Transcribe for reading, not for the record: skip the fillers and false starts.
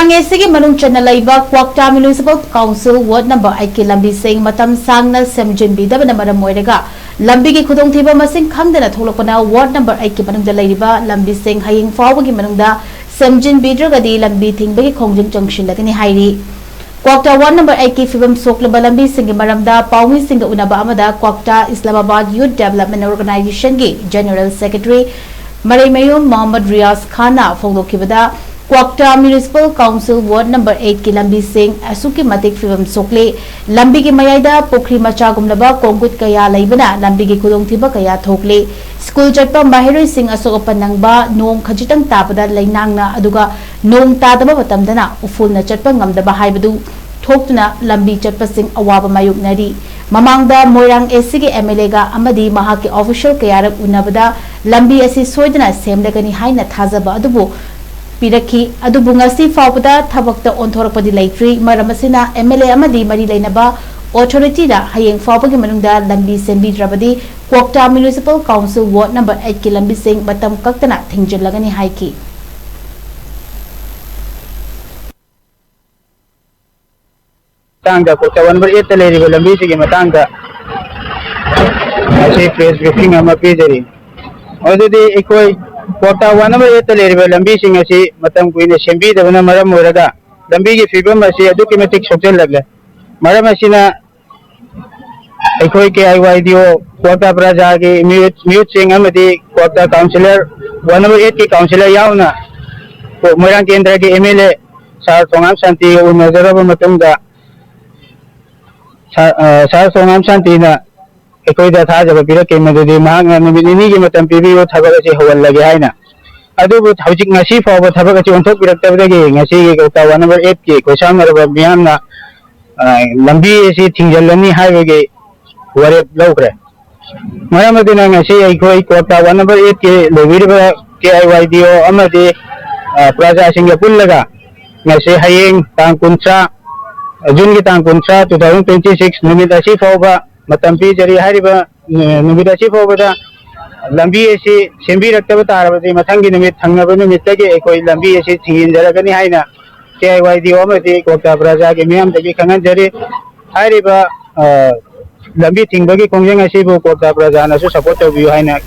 मोरंग AC के मनुंग चन्ना लाइबा Kwakta municipal council ward number 8 के लंबी सिंह मतम सांगना सेमजिनबीदबना मरम मोइरगा लंबी की खुदोंथीबा मसिंग खंगदना थोलकपना वार्ड नंबर 8 के मनुंग लाइबा लंबी सिंह हयिंग फावगी मनुंगदा सेमजिनबीद्रगदी लंबी थिंगबगी खोंजिंग जंक्शन हाइरी क्वाक्टा वार्ड नंबर 8 की फिल्म सोकलब लंबी सिंह मरमदा पाउमी सिंह उनबा अमदा Kwakta Islamabad youth development organization की जनरल सेक्रेटरी मरेमयूम मोहम्मद रियाज खाना फोंदोखिबदा Kwakta municipal council ward number 8 की लंबी सिंह असुकी मतिक फिल्म सोकले लंबी की मयादा पोखरी मचागुमलबा कोंगुट कया लेबना लंबी की खुदोंथीबा कया थोकले स्कूल चटपा माहिरोई सिंह असोगप नंगबा नोंग खजितंग तापदा लैनांगना अदुगा नोंग तादबा मतमदना उफुलना चटपा ngамदबा हाइबदु थोक्तुना लंबी चटपसिंग अवाबा मायुकनरी ममांगदा मोइरांग एसी के एमएलए गा अमदी महा के ऑफिशियल कयारक उनबदा लंबी असि सोइदना सेमलगनी हाइना थाजबा अदुबो पिरखी अदुबु ngasi फावबदा थबकता ओंथोरपदि लैत्रि मरमसिना एमएलए अमदी मरी लैनबा ऑथोरिटी दा हयेंग फावबगी मनुंगदा लंबी सेंबीद्रबदी Kwakta municipal council ward number 8 की लंबी सिंह मतम कक्तना थिंगजलगनी हाइकी तांगा क्वाक्टा नंबर 8 लेरिबा लंबी सिंह मतांगा ऐसे प्रेस ब्रीफिंग अमा पीजरी अदुदी इकोई क्वाक्टा नंबर 8 लेरिबा लंबी सिंह असि मतम कुइने सेंबीदबना मरम ओरगा लंबी की फिल्म असि अदुकी मतिक सोचल लगले मरम असिना अखोई के आईवाईडीओ क्वाक्टा प्रजा के म्यूट सिंह अमदी क्वाक्टा काउंसिलर वार्ड नंबर 8 के काउंसिलर यावना मोइरांग केंद्र के एमएलए सर सोंगाम शांति उनजरब मतंगा सर सोंगाम शांति ना अखोई दा थाजब पिरके मदुदी मांग निमिनि के मतम पीबीओ थबक असे हवल लगे हाइना अदुबु हौजिक ngasi फावबा थबक असे ओंथोक पिरक्तबदगी ngasi के क्वाक्टा वार्ड नंबर 8 के कोसाम मरबा मियामना लंबी असे थिंगजलनी हाइबगे वरे लौखरे मरम अदुना ngasi अखोई क्वाक्टा वार्ड नंबर 8 के लेबिरबा के आईवाईडीओ अमदि प्रजा सिंह पुल्लगा ngasi हयेंग तांग 19 जून की तांग 19 2026 निमित असे फावबा मतम पीजरी हारिबा निमित असे फावबदा लंबी असे सेंबीरक्तबा तारबदि मथंगी निमित थंगबा निमित्तगे अखोई लंबी असे थिंगिनजरगनी हाइना केआईवाईडीओ अमदि क्वाक्टा प्रजा के मियामदगी खंगनजरी हारिबा लंबी थिंगबगी खोंजेंग असिबु क्वाक्टा प्रजानासु सपोर्ट तौबियु हाइना